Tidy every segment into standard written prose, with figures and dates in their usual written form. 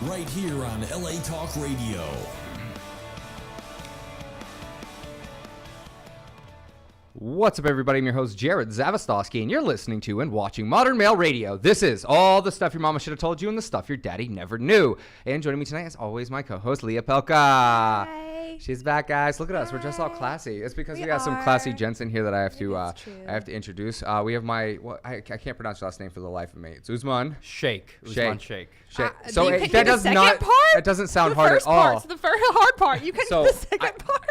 right here on LA Talk Radio. What's up, everybody? I'm your host, Jerod Zavistoski, and you're listening to and watching Modern Male Radio. This is all the stuff your mama should have told you and the stuff your daddy never knew. And joining me tonight, as always, my co-host, Leah Pelka. Hi. She's back, guys. Look at us. We're just all classy. It's because we got some classy gents in here that I have to introduce. We have I can't pronounce your last name for the life of me. It's Usman Shaikh. Usman Shaikh. So that does not. That doesn't sound hard at all. The first hard part. You can do the second part.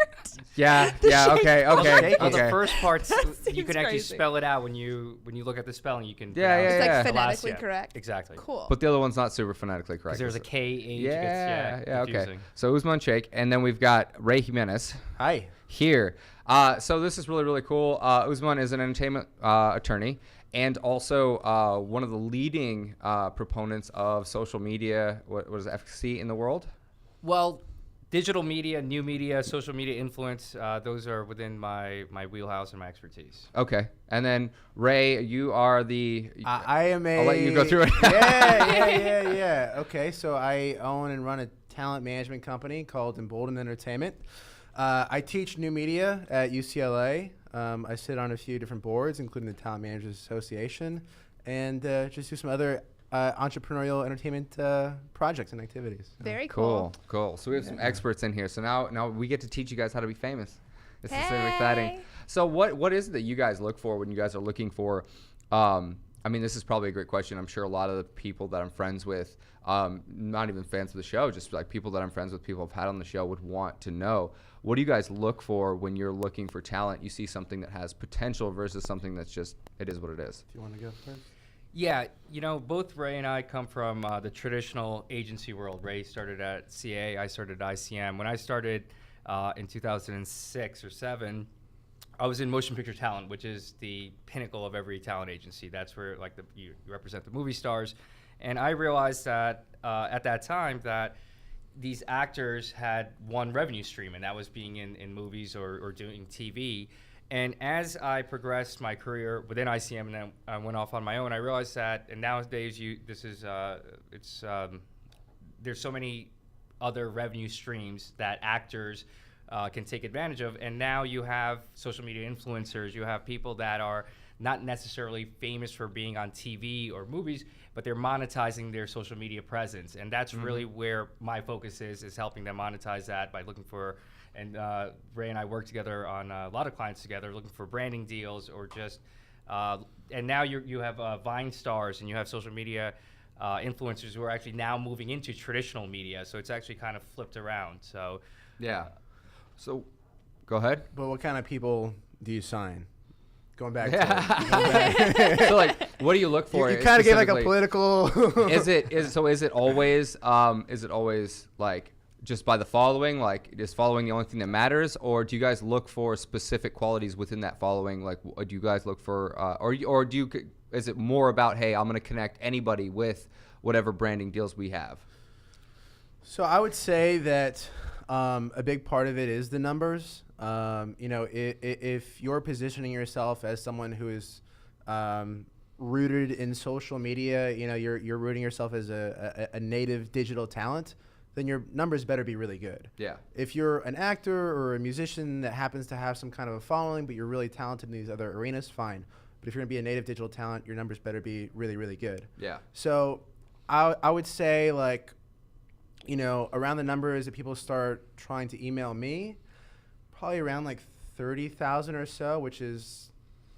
Yeah. Okay. Well, the first parts you can actually crazy. spell it out when you look at the spelling. You can. Yeah. It's like the last, phonetically correct. Exactly. Cool. But the other one's not super phonetically correct. Because there's a K-H. Yeah. Okay. Confusing. So Usman Shaikh, and then we've got Ray Jimenez. Hi. Here. So this is really, really cool. Usman is an entertainment attorney and also one of the leading proponents of social media, what is it, efficacy in the world? Well, digital media, new media, social media influence, those are within my wheelhouse and my expertise. Okay. And then Ray, you are the... I am a... I'll let you go through it. Yeah. Okay, so I own and run a talent management company called Emboldened Entertainment. I teach new media at UCLA. I sit on a few different boards, including the Talent Managers Association, and just do some other entrepreneurial entertainment projects and activities. Very cool. Cool. So we have some experts in here. So now we get to teach you guys how to be famous. This is so exciting. So what is it that you guys look for when you guys are looking for? I mean, this is probably a great question. I'm sure a lot of the people that I'm friends with, not even fans of the show, just like people that I'm friends with, people I've had on the show would want to know. What do you guys look for when you're looking for talent? You see something that has potential versus something that's just, it is what it is. Do you want to go first? Yeah, both Ray and I come from the traditional agency world. Ray started at CA, I started at ICM. When I started in 2006 or 7, I was in motion picture talent, which is the pinnacle of every talent agency. That's where you represent the movie stars. And I realized that at that time that these actors had one revenue stream, and that was being in movies or doing TV. And as I progressed my career within ICM and then I went off on my own, I realized that, and nowadays there's so many other revenue streams that actors can take advantage of. And now you have social media influencers, you have people that are not necessarily famous for being on TV or movies, but they're monetizing their social media presence. And that's really where my focus is helping them monetize that by looking for, and Ray and I work together on a lot of clients together, looking for branding deals or just, and now you have Vine stars and you have social media influencers who are actually now moving into traditional media. So it's actually kind of flipped around. So Yeah. So go ahead. But what kind of people do you sign? Going back So what do you look for? You kind of gave like a specifically? political... Is it always like just by the following, like is following the only thing that matters, or do you guys look for specific qualities within that following? Like, do you guys look for, is it more about, hey, I'm going to connect anybody with whatever branding deals we have? So I would say that a big part of it is the numbers. If you're positioning yourself as someone who is rooted in social media, you're rooting yourself as a native digital talent, then your numbers better be really good. Yeah. If you're an actor or a musician that happens to have some kind of a following, but you're really talented in these other arenas, fine. But if you're going to be a native digital talent, your numbers better be really, really good. Yeah. So I would say, around the numbers that people start trying to email me, probably around 30,000 or so, which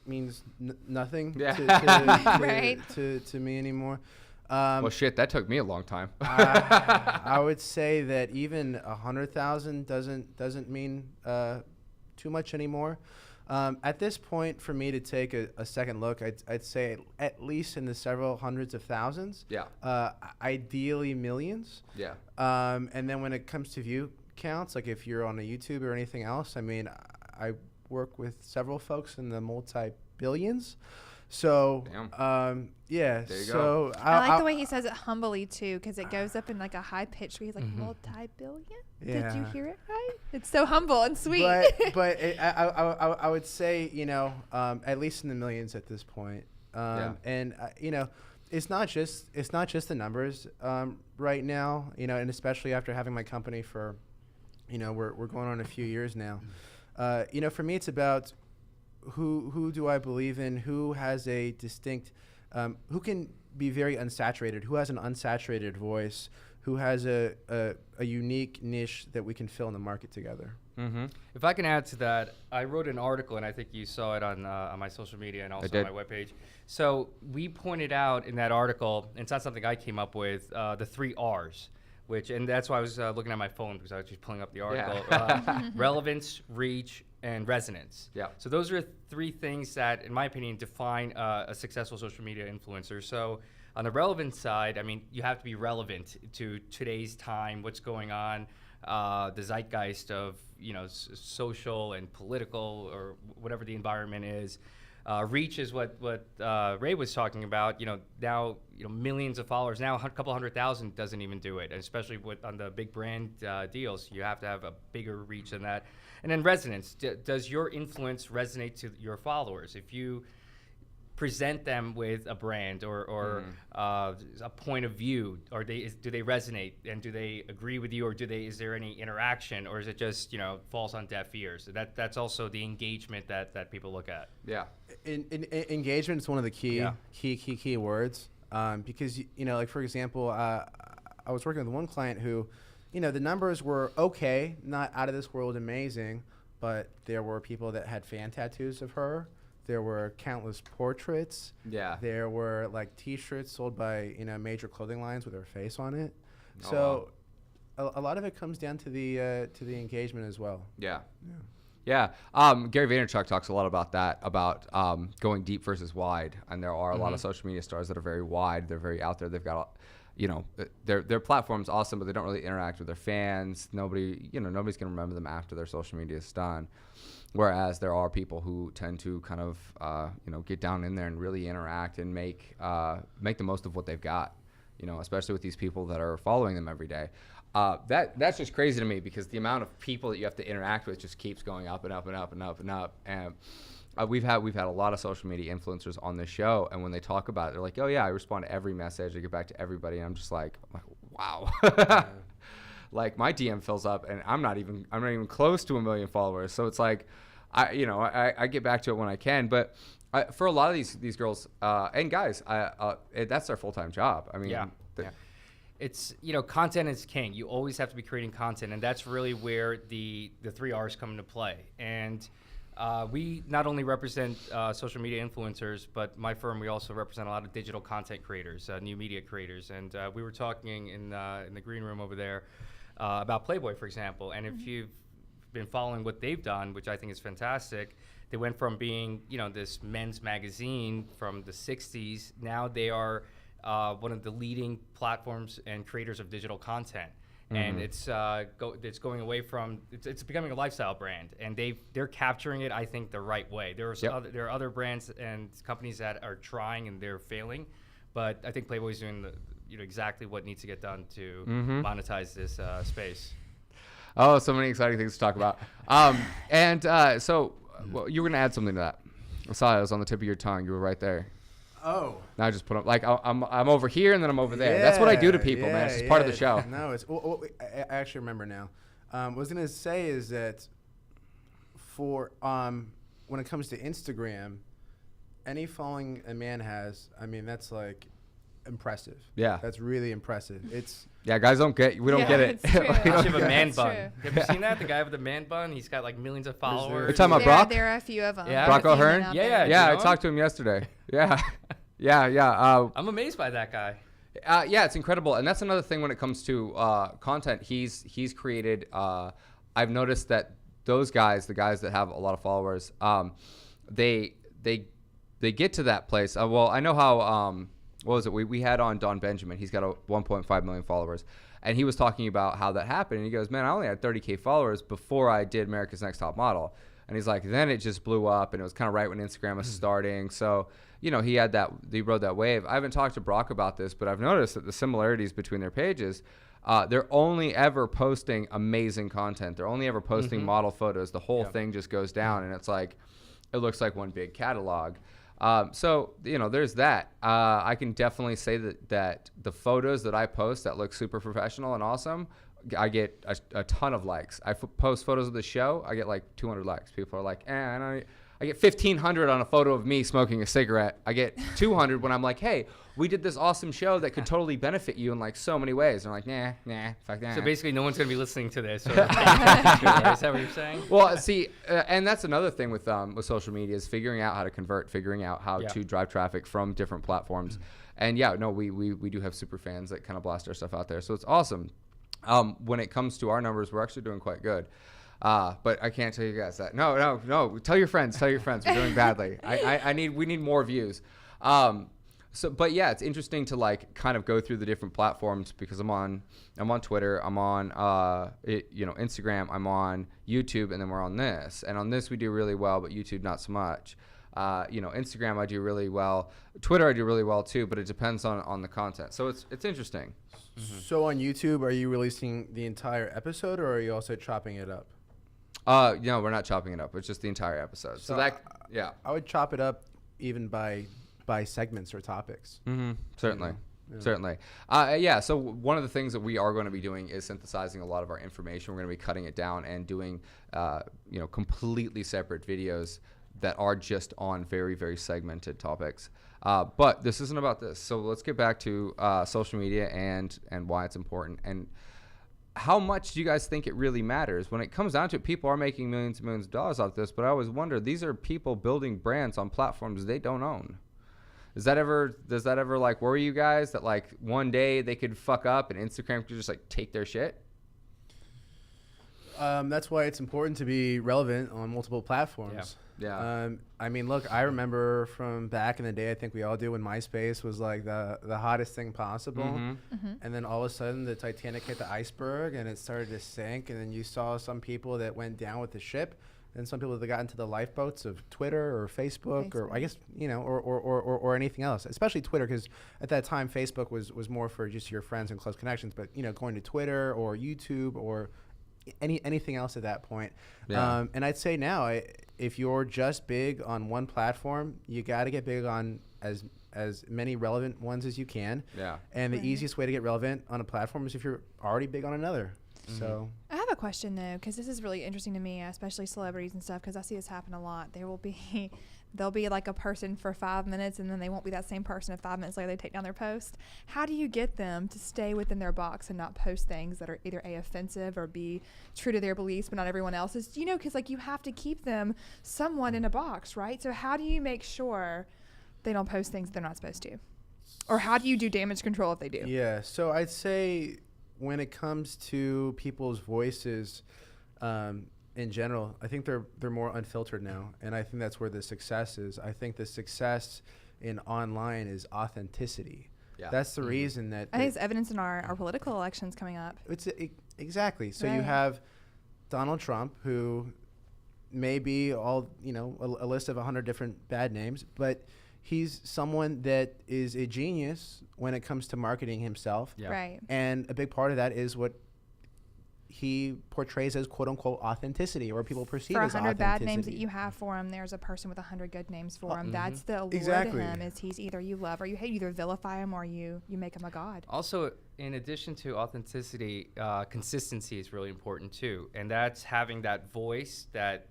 means nothing to me anymore. Well, shit, that took me a long time. I would say that even 100,000 doesn't mean too much anymore. At this point, for me to take a second look, I'd say at least in the several hundreds of thousands. Yeah. Ideally millions. Yeah. And then when it comes to view counts, like if you're on a YouTube or anything else, I mean, I work with several folks in the multi-billions. So, yeah. There you go. I like the way he says it humbly too, because it goes up in like a high pitch where he's like multi-billion. Yeah. Did you hear it right? It's so humble and sweet. But I would say, at least in the millions at this point. And it's not just the numbers right now, and especially after having my company for, we're going on a few years now. For me, it's about who do I believe in, who has a distinct, who can be very unsaturated, who has an unsaturated voice, who has a unique niche that we can fill in the market together. Mm-hmm. If I can add to that, I wrote an article, and I think you saw it on my social media and also on my webpage. So we pointed out in that article, and it's not something I came up with, the 3 R's, and that's why I was looking at my phone because I was just pulling up the article. Yeah. Relevance, reach, and resonance. Yeah. So those are 3 things that, in my opinion, define a successful social media influencer. So on the relevance side, I mean, you have to be relevant to today's time, what's going on, the zeitgeist of social and political or whatever the environment is. Reach is what Ray was talking about. Now millions of followers. Now a couple 100,000 doesn't even do it, and especially on the big brand deals, you have to have a bigger reach than that. And then resonance. Does your influence resonate to your followers? If you present them with a brand or a point of view, or do they resonate, and do they agree with you, or is there any interaction, or is it just falls on deaf ears? So that's also the engagement that people look at. Yeah, engagement is one of the key words, because like for example, I was working with one client who, the numbers were okay, not out of this world amazing, but there were people that had fan tattoos of her. There were countless portraits. Yeah. There were like T-shirts sold by major clothing lines with her face on it. Oh, so a lot of it comes down to the engagement as well. Yeah. Gary Vaynerchuk talks a lot about that, about going deep versus wide. And there are a lot of social media stars that are very wide. They're very out there. They've got their platform's awesome, but they don't really interact with their fans. Nobody's going to remember them after their social media is done. Whereas there are people who tend to kind of, get down in there and really interact and make the most of what they've got, especially with these people that are following them every day. That's just crazy to me, because the amount of people that you have to interact with just keeps going up and up and up and up and up. And we've had a lot of social media influencers on this show, and when they talk about it, they're like, oh yeah, I respond to every message, I get back to everybody, and I'm just like wow. Like my DM fills up, and I'm not even close to 1 million followers. So it's like, I get back to it when I can. But for a lot of these girls and guys, that's their full-time job. I mean, it's content is king. You always have to be creating content, and that's really where the 3 R's come into play. And we not only represent social media influencers, but my firm, we also represent a lot of digital content creators, new media creators. And we were talking in the green room over there about Playboy, for example. And if you've been following what they've done, which I think is fantastic, they went from being, this men's magazine from the 60s. Now they are one of the leading platforms and creators of digital content. And it's going away from it's becoming a lifestyle brand, and they're capturing it, I think, the right way. There are other brands and companies that are trying and they're failing, but I think Playboy's doing exactly what needs to get done to monetize this space. Oh, so many exciting things to talk about. So you were gonna add something to that. I saw it was on the tip of your tongue. You were right there. Oh. Now I just put up I'm over here and then I'm over there. That's what I do to people, man. It's just part of the show. No, it's. I actually remember now. What I was gonna say is that for when it comes to Instagram, any following a man has, I mean, that's like impressive. Yeah. That's really impressive. It's. Yeah, guys we don't get it. It's true. You have a man It's bun. true. Have you seen that? The guy with the man bun? He's got like millions of followers. You're talking about Brock? There are a few of them. Yeah. Brock O'Hearn? Yeah. Yeah, you I know talked to him yesterday. Yeah. I'm amazed by that guy. Yeah, it's incredible. And that's another thing when it comes to content. He's created, I've noticed that those guys, the guys that have a lot of followers, they get to that place. Well, I know how, what was it? We had on Don Benjamin. He's got 1.5 million followers. And he was talking about how that happened. And he goes, man, I only had 30K followers before I did America's Next Top Model. And he's like, then it just blew up, and it was kind of right when Instagram was starting. So, he rode that wave. I haven't talked to Brock about this, but I've noticed that the similarities between their pages, they're only ever posting amazing content. They're only ever posting model photos. The whole thing just goes down, and it's like, it looks like one big catalog. So, there's that. I can definitely say that the photos that I post that look super professional and awesome, I get a ton of likes. I post photos of the show, I get like 200 likes. People are like, I get 1,500 on a photo of me smoking a cigarette. I get 200 when I'm like, hey, we did this awesome show that could totally benefit you in like so many ways. And I'm like, nah, fuck that. So basically, no one's going to be listening to this. Is that what you're saying? Well, see, and that's another thing with social media is figuring out how to convert, figuring out how to drive traffic from different platforms. And we do have super fans that kind of blast our stuff out there. So it's awesome. When it comes to our numbers, we're actually doing quite good. But I can't tell you guys that. No. Tell your friends. We're doing badly. We need more views. But yeah, it's interesting to like kind of go through the different platforms because I'm on Twitter, I'm on Instagram, I'm on YouTube, and then we're on this. And on this we do really well, but YouTube not so much. Instagram I do really well. Twitter I do really well too, but it depends on the content. So it's interesting. Mm-hmm. So on YouTube, are you releasing the entire episode, or are you also chopping it up? No, we're not chopping it up. It's just the entire episode. So I would chop it up even by segments or topics. Mm-hmm. Certainly. Yeah. Certainly. So one of the things that we are going to be doing is synthesizing a lot of our information. We're going to be cutting it down and doing, completely separate videos that are just on very, very segmented topics. But this isn't about this. So let's get back to social media and why it's important. And how much do you guys think it really matters? When it comes down to it, people are making millions and millions of dollars off this, but I always wonder, these are people building brands on platforms they don't own. Does that ever like worry you guys that like one day they could fuck up and Instagram could just like take their shit? That's why it's important to be relevant on multiple platforms. Yeah. Look, I remember from back in the day, I think we all do, when MySpace was like the hottest thing possible. Mm-hmm. Mm-hmm. And then all of a sudden the Titanic hit the iceberg and it started to sink. And then you saw some people that went down with the ship, and some people that got into the lifeboats of Twitter or Facebook. Or I guess, or anything else, especially Twitter, because at that time Facebook was more for just your friends and close connections. But, going to Twitter or YouTube or anything else at that point. Yeah. And I'd say now, if you're just big on one platform, you got to get big on as many relevant ones as you can. Yeah. And the easiest way to get relevant on a platform is if you're already big on another. Mm-hmm. So I have a question though, because this is really interesting to me, especially celebrities and stuff, because I see this happen a lot. They'll be like a person for 5 minutes, and then they won't be that same person. And 5 minutes later, they take down their post. How do you get them to stay within their box and not post things that are either A, offensive, or B, true to their beliefs but not everyone else's? Because like you have to keep them somewhat in a box, right? So how do you make sure they don't post things they're not supposed to? Or how do you do damage control if they do? Yeah, so I'd say when it comes to people's voices, in general, I think they're more unfiltered now, and I think that's where the success is. I think the success in online is authenticity. Yeah. That's the reason that I think it's evidence in our political elections coming up. Exactly. So right. You have Donald Trump, who may be a list of 100 different bad names, but he's someone that is a genius when it comes to marketing himself. Yeah. Right. And a big part of that is what he portrays as quote unquote authenticity, or people perceive as authenticity. For 100 bad names that you have for him, there's a person with 100 good names for him. That's the allure to him, is he's either you love or you hate. You either vilify him or you make him a god. Also, in addition to authenticity, consistency is really important too. And that's having that voice that,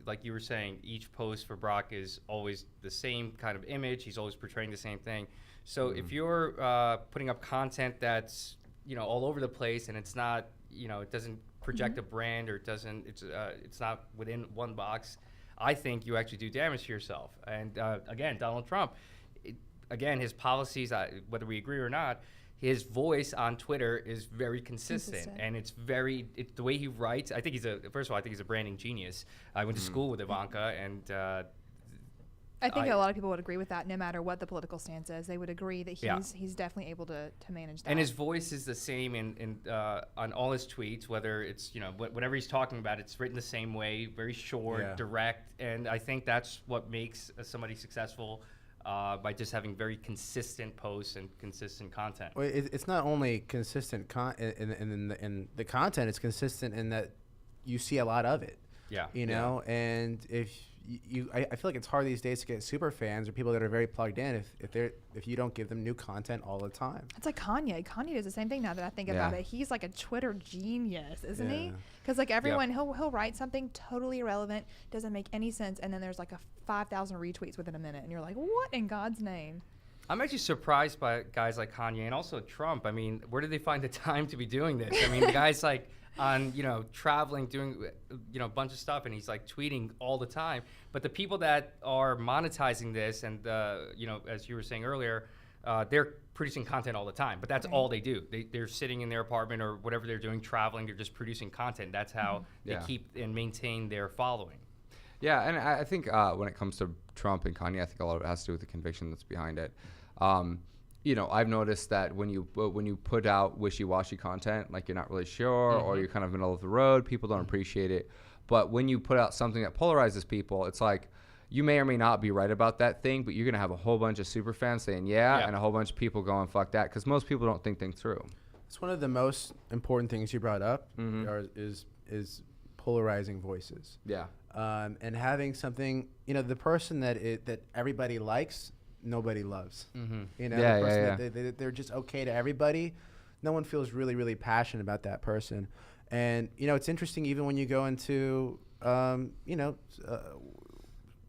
like you were saying, each post for Brock is always the same kind of image. He's always portraying the same thing. So if you're putting up content that's, all over the place, and it's not, it doesn't project a brand, or it's not within one box, I think you actually do damage to yourself. And again, Donald Trump, his policies, whether we agree or not, his voice on Twitter is very consistent. And it's the way he writes. I think he's a branding genius. I went to school with Ivanka, and I think a lot of people would agree with that. No matter what the political stance is, they would agree that he's definitely able to manage that. And his voice is the same in on all his tweets, whether it's whatever he's talking about, it's written the same way, very short, direct, and I think that's what makes somebody successful. By just having very consistent posts and consistent content. Well, it's not only consistent in the content; it's consistent in that you see a lot of it. Yeah. And if I feel like it's hard these days to get super fans or people that are very plugged in if you don't give them new content all the time. It's like Kanye. Kanye does the same thing now that I think about it. He's like a Twitter genius, isn't he? Because like everyone, he'll write something totally irrelevant, doesn't make any sense, and then there's like a 5,000 retweets within a minute, and you're like, what in God's name? I'm actually surprised by guys like Kanye and also Trump. I mean, where did they find the time to be doing this? I mean, the guy's like on, traveling, doing, a bunch of stuff, and he's like tweeting all the time. But the people that are monetizing this and, as you were saying earlier, they're producing content all the time, but that's all they do. They're sitting in their apartment or whatever they're doing, traveling, they're just producing content. That's how they keep and maintain their following. Yeah, and I think when it comes to Trump and Kanye, I think a lot of it has to do with the conviction that's behind it. I've noticed that when you put out wishy-washy content, like you're not really sure or you're kind of middle of the road, people don't appreciate it. But when you put out something that polarizes people, it's like you may or may not be right about that thing, but you're going to have a whole bunch of super fans saying and a whole bunch of people going, fuck that, because most people don't think things through. It's one of the most important things you brought up is polarizing voices. Yeah. And having something, the person that everybody likes, nobody loves. The person that they're just okay to everybody. No one feels really, really passionate about that person. And, it's interesting even when you go into,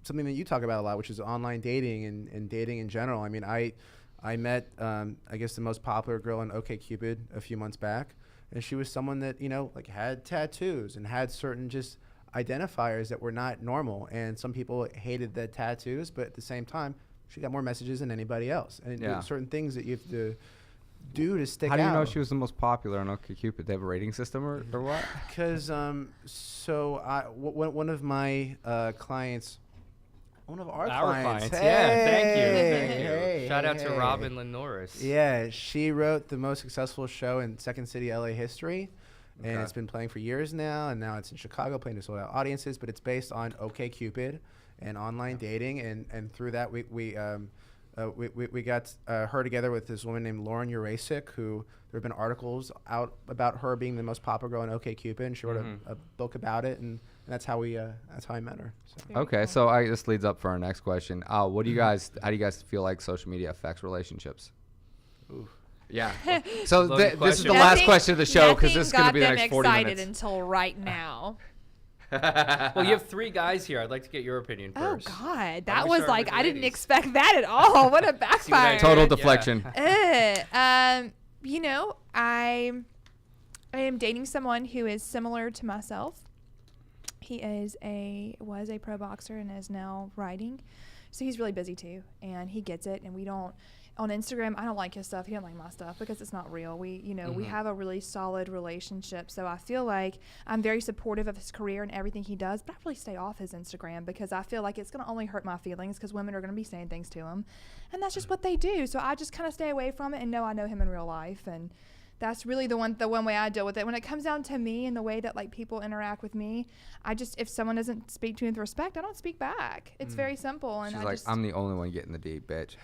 something that you talk about a lot, which is online dating and dating in general. I mean, I met, I guess, the most popular girl on OkCupid a few months back. And she was someone that, had tattoos and had certain just identifiers that were not normal. And some people hated the tattoos, but at the same time, she got more messages than anybody else. And there are certain things that you have to do to stick out. How do you know she was the most popular on OkCupid? They have a rating system or what? Because one of my clients, one of our clients. Thank you. Shout out to Robin Lenoris. Yeah, she wrote the most successful show in Second City LA history. And it's been playing for years now, and now it's in Chicago playing to sold out audiences, but it's based on OkCupid and online dating, and through that we got her together with this woman named Lauren Urasic, who there have been articles out about her being the most popular girl on OkCupid, and she wrote a book about it, and that's how I met her. So. Okay, so this leads up for our next question. How do you guys feel like social media affects relatielships? Ooh. Yeah. So this is the last question of the show, because this is going to be the next 40 minutes. Excited until right now. Well, you have three guys here. I'd like to get your opinion first. Oh God, that was like I didn't expect that at all. What a backfire! Total deflection. I am dating someone who is similar to myself. He was a pro boxer and is now writing, so he's really busy too, and he gets it. And we don't. On Instagram, I don't like his stuff. He don't like my stuff because it's not real. We have a really solid relationship. So I feel like I'm very supportive of his career and everything he does, but I really stay off his Instagram because I feel like it's going to only hurt my feelings because women are going to be saying things to him. And that's just what they do. So I just kind of stay away from it and know I know him in real life. And that's really the one way I deal with it. When it comes down to me and the way that like people interact with me, if someone doesn't speak to me with respect, I don't speak back. It's very simple. And She's I'm the only one getting the deep, bitch.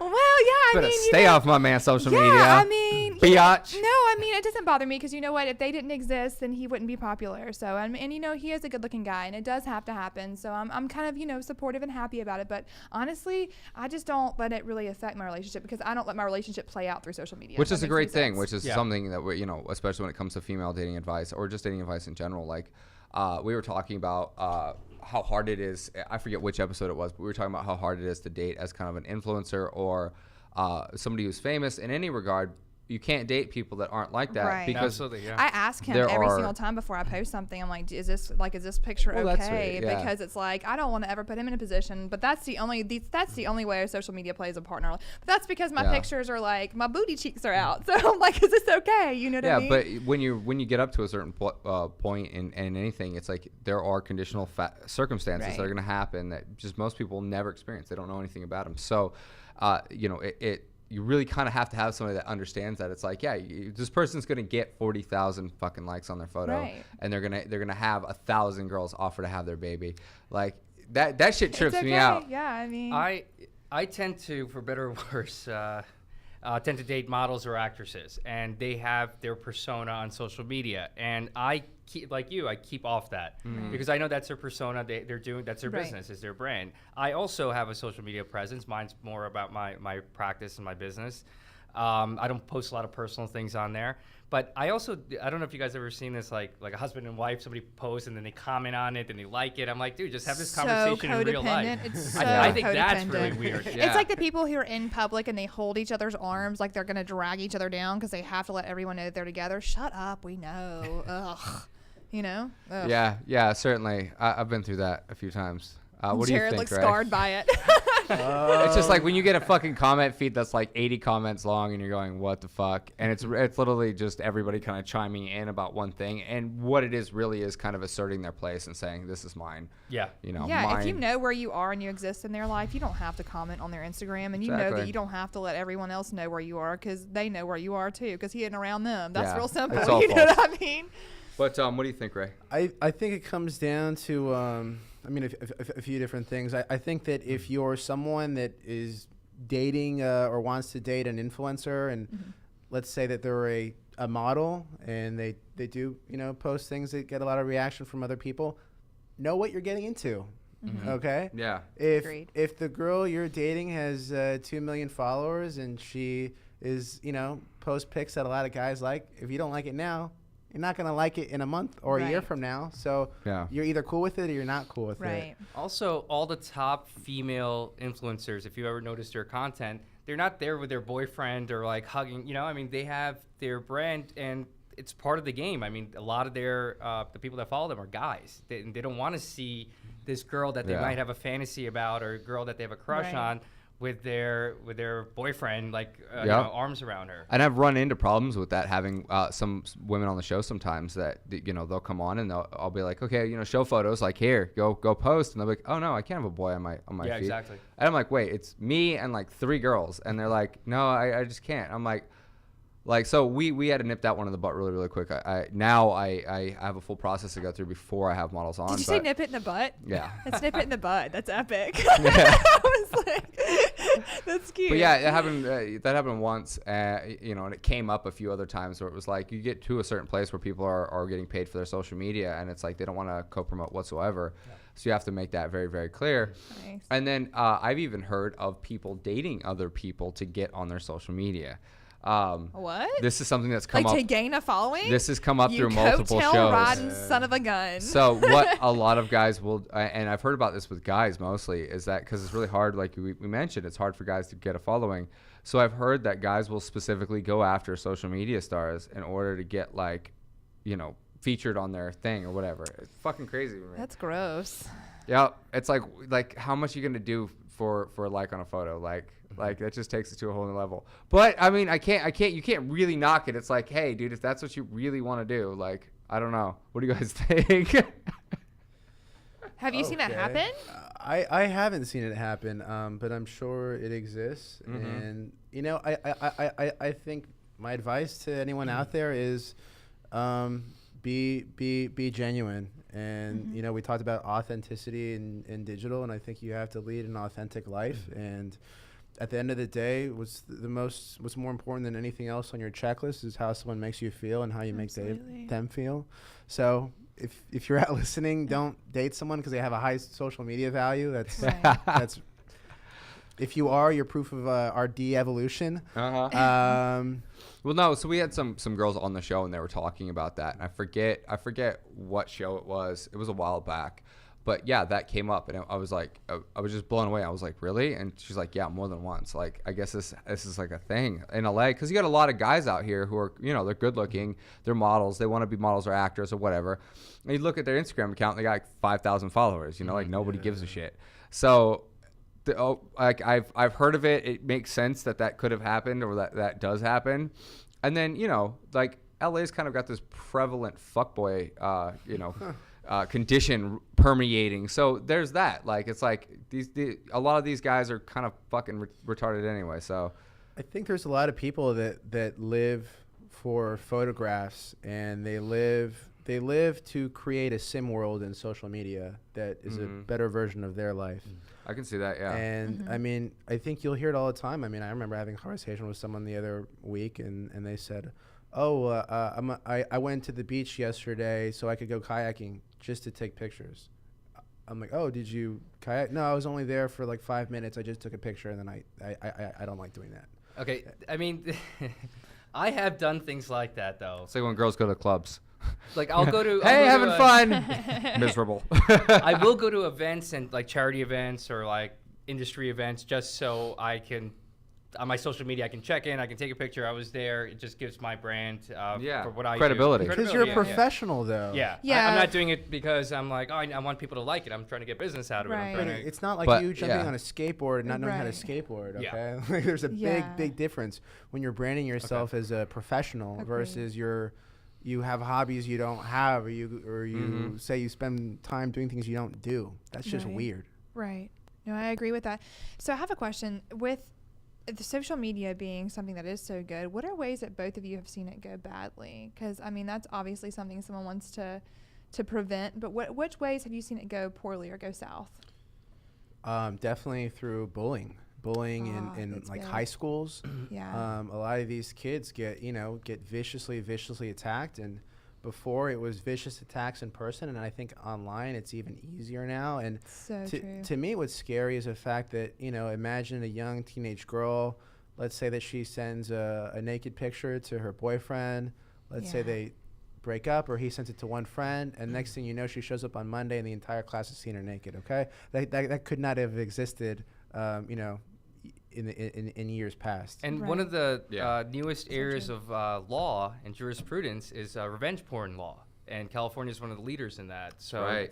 Well, yeah, Better stay off my man's social media. I mean, biatch. No, I mean it doesn't bother me because you know what? If they didn't exist, then he wouldn't be popular. So and he is a good-looking guy, and it does have to happen. So I'm kind of supportive and happy about it. But honestly, I just don't let it really affect my relationship because I don't let my relationship play out through social media. Which is a great thing, which is something that we, especially when it comes to female dating advice or just dating advice in general. Like, we were talking about how hard it is. I forget which episode it was, but we were talking about how hard it is to date as kind of an influencer or somebody who's famous in any regard. You can't date people that aren't like that because I ask him every single time before I post something. I'm like, is this picture okay? Because it's like I don't want to ever put him in a position. But that's the only way social media plays a partner. But that's because my pictures are like my booty cheeks are out. So I'm like, is this okay? You know what I mean? Yeah, but when you get up to a certain point in anything, it's like there are conditional circumstances that are going to happen that just most people never experience. They don't know anything about them. So, you really kind of have to have somebody that understands that it's like, this person's gonna get 40,000 fucking likes on their photo, and they're gonna have 1,000 girls offer to have their baby. Like that shit trips me out. Yeah, I mean, I tend to, for better or worse, tend to date models or actresses, and they have their persona on social media. And I keep, like you, I keep off that because I know that's their persona. They're doing, that's their business, is their brand. I also have a social media presence. Mine's more about my practice and my business. I don't post a lot of personal things on there. But I don't know if you guys ever seen this, like a husband and wife, somebody posts and then they comment on it and they like it. I'm like, dude, just have this conversation in real life. It's so I think that's really weird. It's like the people who are in public and they hold each other's arms like they're going to drag each other down because they have to let everyone know that they're together. Shut up. We know. Ugh. You know? Ugh. Yeah, certainly. I've been through that a few times. What do you think, Jerod looks Ray? scarred by it. It's just like when you get a fucking comment feed that's like 80 comments long and you're going, what the fuck? And it's literally just everybody kind of chiming in about one thing. And what it is really is kind of asserting their place and saying, this is mine. Yeah. You know, yeah, mine. if you know where you are and you exist in their life, you don't have to comment on their Instagram. And you know that you don't have to let everyone else know where you are because they know where you are too because he isn't around them. That's real simple. It's all You know what I mean? But what do you think, Ray? I think it comes down to, a few different things. I think that if you're someone that is dating or wants to date an influencer, and let's say that they're a model and they do, post things that get a lot of reaction from other people, know what you're getting into. Okay? Yeah. If the girl you're dating has 2 million followers and she is, post pics that a lot of guys like, if you don't like it now, you're not going to like it in a month or a year from now. So you're either cool with it or you're not cool with it. Also, all the top female influencers, if you ever noticed their content, they're not there with their boyfriend or like hugging, they have their brand and it's part of the game. I mean, a lot of their, the people that follow them are guys. They don't want to see this girl that they might have a fantasy about or a girl that they have a crush on with their boyfriend, like arms around her. And I've run into problems with that, having some women on the show sometimes that they'll come on and I'll be like, okay, show photos, like here, go post, and they'll be like, oh no, I can't have a boy on my feed. Yeah, exactly. And I'm like, wait, it's me and like 3 girls, and they're like, no, I just can't. I'm like, so we had to nip that one in the butt really, really quick. I have a full process to go through before I have models on. Did you say nip it in the butt? Yeah. That's nip it in the butt. That's epic. I was like, that's cute. But yeah, that happened once, and it came up a few other times where it was like you get to a certain place where people are getting paid for their social media, and it's like they don't want to co-promote whatsoever. Yeah. So you have to make that very, very clear. Nice. And then I've even heard of people dating other people to get on their social media. What? This is something that's come up. Like to gain a following? This has come up through multiple shows. Riding son of a gun. So what a lot of guys will, and I've heard about this with guys mostly, is that because it's really hard, like we mentioned, it's hard for guys to get a following. So I've heard that guys will specifically go after social media stars in order to get featured on their thing or whatever. It's fucking crazy. Man. That's gross. Yeah, it's like how much are you gonna do for a like on a photo? Like that just takes it to a whole new level. But I mean, you can't really knock it. It's like, hey, dude, if that's what you really want to do, like, I don't know. What do you guys think? Have you seen that happen? I haven't seen it happen, but I'm sure it exists. And I think my advice to anyone out there is, be genuine. And we talked about authenticity in digital, and I think you have to lead an authentic life. And at the end of the day, what's more important than anything else on your checklist is how someone makes you feel and how you make them feel. So if you're out listening, don't date someone because they have a high social media value. That's if you are, you're proof of our de-evolution. Well, no. So we had some girls on the show, and they were talking about that. And I forget what show it was. It was a while back, but yeah, that came up, and I was like, I was just blown away. I was like, really? And she's like, yeah, more than once. Like, I guess this is like a thing in LA because you got a lot of guys out here who are, they're good looking, they're models, they want to be models or actors or whatever. And you look at their Instagram account, and they got like 5,000 followers. Like nobody gives a shit. So. I've heard of it. It makes sense that could have happened or that does happen. And then, like LA's kind of got this prevalent fuckboy, condition permeating. So there's that. Like, it's like a lot of these guys are kind of fucking retarded anyway. So I think there's a lot of people that live for photographs and they live they live to create a sim world in social media that is a better version of their life. I can see that, yeah. And I mean, I think you'll hear it all the time. I mean, I remember having a conversation with someone the other week, and they said, "Oh, I went to the beach yesterday so I could go kayaking just to take pictures." I'm like, "Oh, did you kayak?" "No, I was only there for like 5 minutes. I just took a picture, and then I don't like doing that." Okay, I mean, I have done things like that though. It's like when girls go to clubs. Like I'll go to hey, having fun. Miserable. I will go to events and like charity events or like industry events just so I can on my social media I can check in, I can take a picture. I was there. It just gives my brand for what I credibility. do. Because you're a professional, though. Yeah. Yeah. I'm not doing it because I'm like, oh, I want people to like it. I'm trying to get business out of it. Right. But it's not like you jumping on a skateboard and not knowing how to Right. skateboard, Yeah. okay? Like, there's a big difference when you're branding yourself as a professional Agreed. versus you have hobbies you don't have, or you say you spend time doing things you don't do. That's just Right. weird. Right. No, I agree with that. So I have a question. With the social media being something that is so good, what are ways that both of you have seen it go badly? Because, I mean, that's obviously something someone wants to prevent. But which ways have you seen it go poorly or go south? Definitely through bullying in that's like big. high schools. Yeah. A lot of these kids get viciously attacked, and before it was vicious attacks in person, and I think online it's even easier now. And So true. to me, what's scary is the fact that, imagine a young teenage girl, let's say that she sends a naked picture to her boyfriend. Let's say Yeah. they break up, or he sends it to one friend, and next thing you know, she shows up on Monday and the entire class has seen her naked. Okay, that could not have existed, in years past. And one of the newest So areas true. of law and jurisprudence is revenge porn law. And California is one of the leaders in that. So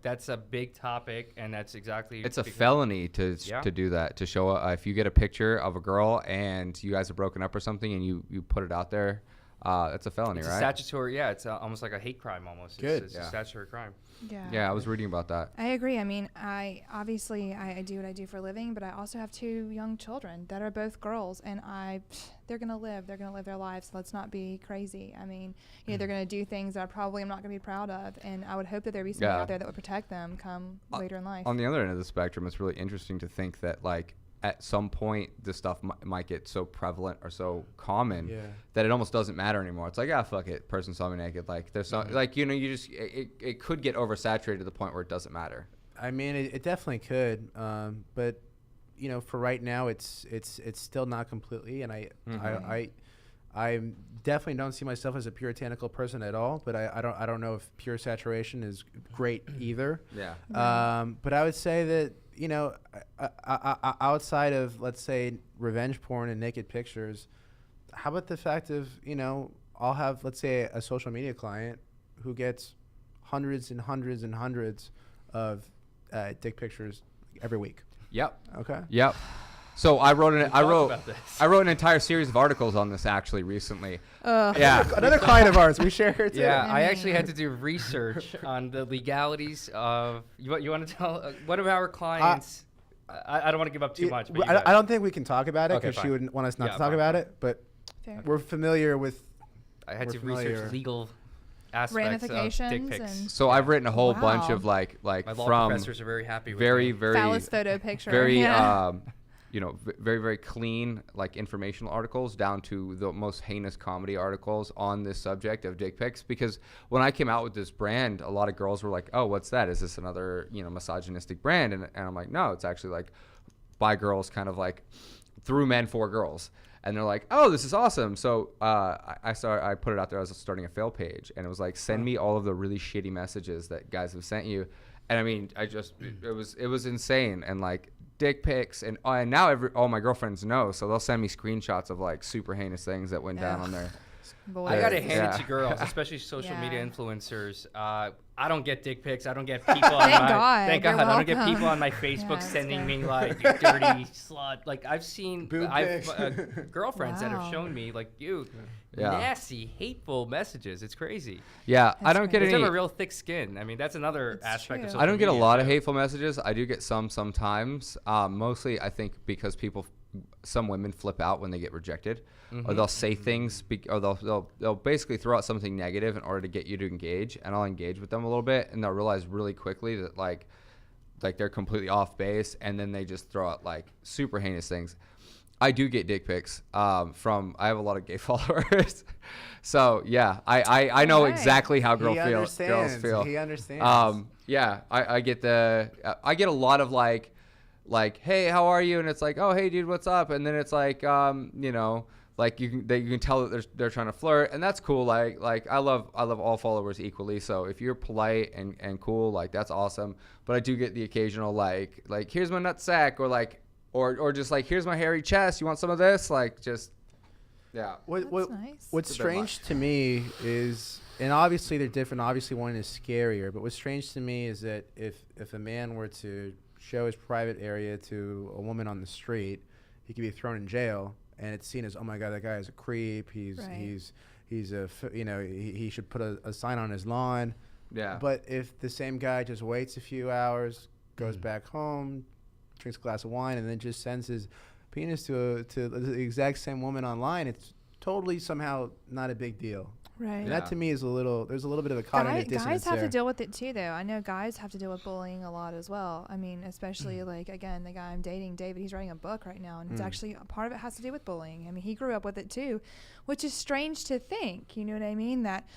that's a big topic, and that's exactly. It's a felony to do that, to show if you get a picture of a girl and you guys are broken up or something and you put it out there, it's a felony, It's right? a statutory, it's almost like a hate crime almost. Good. It's a statutory crime. Yeah, I was reading about that. I agree. I mean, I do what I do for a living, but I also have 2 young children that are both girls, and they're gonna live their lives. Let's not be crazy. I mean, they're gonna do things that I probably am not gonna be proud of, and I would hope that there be something out there that would protect them come later in life. On the other end of the spectrum, it's really interesting to think that like at some point this stuff might get so prevalent or so common that it almost doesn't matter anymore. It's like, fuck it, person saw me naked. Like there's some, like, you just it could get oversaturated to the point where it doesn't matter. I mean, it definitely could, but for right now, it's still not completely. And I definitely don't see myself as a puritanical person at all. But I don't know if pure saturation is great either. Yeah. But I would say that outside of, let's say, revenge porn and naked pictures, how about the fact of I'll have, let's say, a social media client who gets hundreds and hundreds and hundreds of dick pictures every week. Yep. Okay. Yep. So I wrote about this. an entire series of articles on this actually recently. Another client of ours. We share her too. Yeah, I actually had to do research on the legalities of. You want to tell one of our clients? I don't want to give up too much. But I don't think we can talk about it Okay, because she fine. wouldn't want us not Yeah, to talk fine, about fine. it. But Fair. we're familiar with. I had we're to familiar. research legal aspects of dick Ramifications pics. and So I've written a whole bunch Wow. of like My law from professors are very happy with very me. very phallus photo picture. very Yeah. very very clean like informational articles down to the most heinous comedy articles on this subject of dick pics. Because when I came out with this brand, a lot of girls were like, "Oh, what's that? Is this another misogynistic brand?" And I'm like, "No, it's actually like by girls, kind of like through men for girls." And they're like, "Oh, this is awesome!" So I put it out there. I was starting a fail page, and it was like, "Send me all of the really shitty messages that guys have sent you." And I mean, it was insane, and like dick pics, and now all my girlfriends know, so they'll send me screenshots of like super heinous things that went down on there. Boys. I gotta hand Yeah. it to girls, especially social media Yeah. influencers. I don't get dick pics. I don't get people on Thank my. God. Thank You're God. I don't get welcome. people on my Facebook that's sending good. me like you dirty slut. Like I've seen Boob pics. girlfriends that have Wow. shown me like you Yeah. nasty, hateful messages. It's crazy. Yeah, I That's don't get crazy. They any. have a real thick skin. I mean, that's another It's aspect of true. social I don't get a media, lot of too. hateful messages. I do get some sometimes. Mostly, I think because people some women flip out when they get rejected, or they'll say things, or they'll basically throw out something negative in order to get you to engage, and I'll engage with them a little bit, and they'll realize really quickly that like they're completely off base, and then they just throw out like super heinous things. I do get dick pics I have a lot of gay followers. So yeah, I know exactly how girls feel. He understands. Yeah, I get I get a lot of like, hey, how are you? And it's like, oh, hey, dude, what's up? And then it's like, you know, like you can tell that they're trying to flirt, and that's cool. Like I love all followers equally. So if you're polite and cool, like that's awesome. But I do get the occasional like here's my nut sack, or like or just like here's my hairy chest. You want some of this? Like just yeah. Nice. What's strange to me is, and obviously they're different. Obviously one is scarier, but what's strange to me is that if a man were to show his private area to a woman on the street, he could be thrown in jail, and it's seen as, oh my God, that guy is a creep. He's a he should put a sign on his lawn. Yeah. But if the same guy just waits a few hours, goes back home, drinks a glass of wine, and then just sends his penis to the exact same woman online, it's totally somehow not a big deal. Right. And that to me is there's a little bit of a cognitive dissonance guys have there. to deal with it too, though. I know guys have to deal with bullying a lot as well. I mean, especially like, again, the guy I'm dating, David, he's writing a book right now, and it's actually part of it has to do with bullying. I mean, he grew up with it too, which is strange to think, you know what I mean? That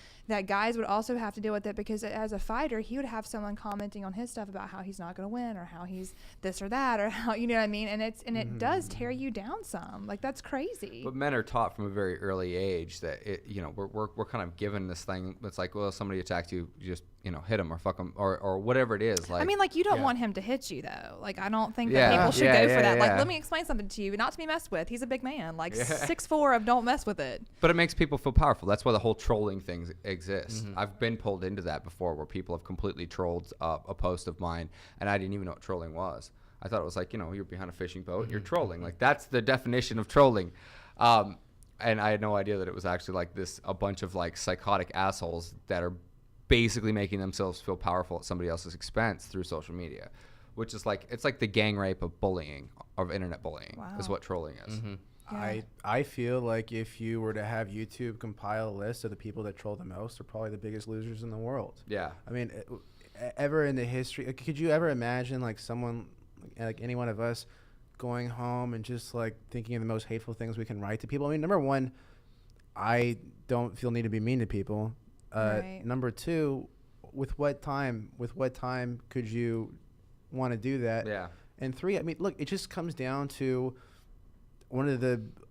guys would also have to deal with it, because as a fighter, he would have someone commenting on his stuff about how he's not going to win, or how he's this or that, or how, you know what I mean? And it does tear you down some. Like, that's crazy. But men are taught from a very early age that we're kind of given this thing. It's like, well, if somebody attacks you, you just hit them or fuck them or whatever it is. Like, I mean, like, you don't want him to hit you, though. Like, I don't think that people should go for that. Like, let me explain something to you, not to be messed with. He's a big man, like 6'4" of don't mess with it. But it makes people feel powerful. That's why the whole trolling thing exists. I've been pulled into that before, where people have completely trolled a post of mine, and I didn't even know what trolling was. I thought it was like, you're behind a fishing boat and you're trolling. Like, that's the definition of trolling. And I had no idea that it was actually like a bunch of like psychotic assholes that are basically making themselves feel powerful at somebody else's expense through social media, which is like, it's like the gang rape of bullying, of internet bullying, is what trolling is. Yeah. I feel like if you were to have YouTube compile a list of the people that troll the most, they're probably the biggest losers in the world. Yeah. I mean, ever in the history, could you ever imagine like someone, like any one of us, going home and just like thinking of the most hateful things we can write to people? I mean, number one, I don't feel need to be mean to people. Right. Number two, with what time could you want to do that? Yeah. And three, I mean, look, it just comes down to